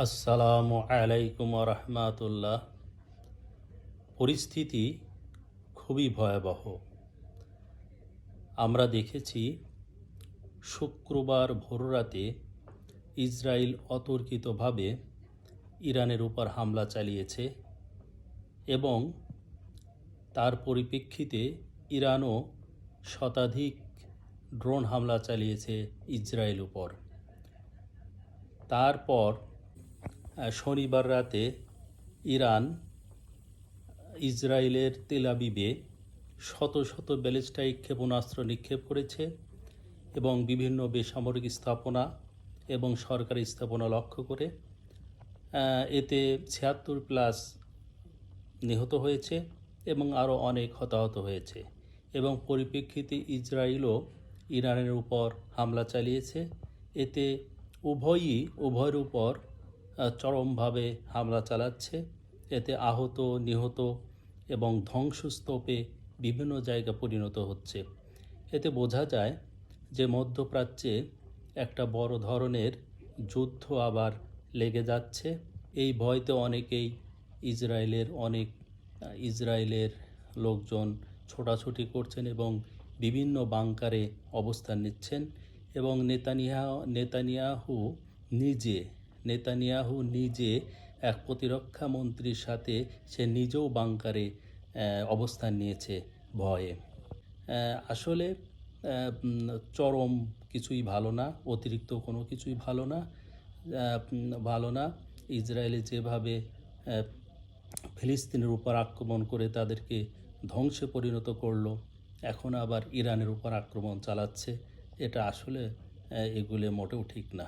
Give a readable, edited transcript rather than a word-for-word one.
আসসালামু আলাইকুম রহমাতুল্লাহ। পরিস্থিতি খুবই ভয়াবহ। আমরা দেখেছি শুক্রবার ভোররাতে ইসরায়েল অতর্কিতভাবে ইরানের উপর হামলা চালিয়েছে এবং তার পরিপ্রেক্ষিতে ইরানও শতাধিক ড্রোন হামলা চালিয়েছে ইসরায়েল উপর। তারপর শনিবার রাতে ইরান ইসরায়েলের তেল আবিবে শত শত ব্যালিস্টিক ক্ষেপণাস্ত্র নিক্ষেপ করেছে এবং বিভিন্ন বেসামরিক স্থাপনা এবং সরকারি স্থাপনা লক্ষ্য করে এতে ৭৬+ নিহত হয়েছে এবং আরও অনেক হতাহত হয়েছে এবং পরিপ্রেক্ষিতে ইসরায়েলও ইরানের উপর হামলা চালিয়েছে। এতে উভয়ের উপর চরমভাবে হামলা চালাচ্ছে। এতে আহত, নিহত এবং ধ্বংসস্তূপে বিভিন্ন জায়গা পরিণত হচ্ছে। এতে বোঝা যায় যে মধ্যপ্রাচ্যে একটা বড় ধরনের যুদ্ধ আবার লেগে যাচ্ছে। এই ভয়তে অনেকেই ইসরায়েলের লোকজন ছোটাছুটি করছেন এবং বিভিন্ন বাংকারে অবস্থান নিচ্ছেন এবং নেতানিয়াহু নিজে এক প্রতিরক্ষা মন্ত্রীর সাথে সে নিজেও বাংকারে অবস্থান নিয়েছে ভয়ে। আসলে চরম কিছুই ভালো না, অতিরিক্ত কোনো কিছুই ভালো না। ইসরায়েলে যেভাবে ফিলিস্তিনের উপর আক্রমণ করে তাদেরকে ধ্বংসে পরিণত করলো, এখন আবার ইরানের উপর আক্রমণ চালাচ্ছে। এটা আসলে এগুলো মোটেও ঠিক না।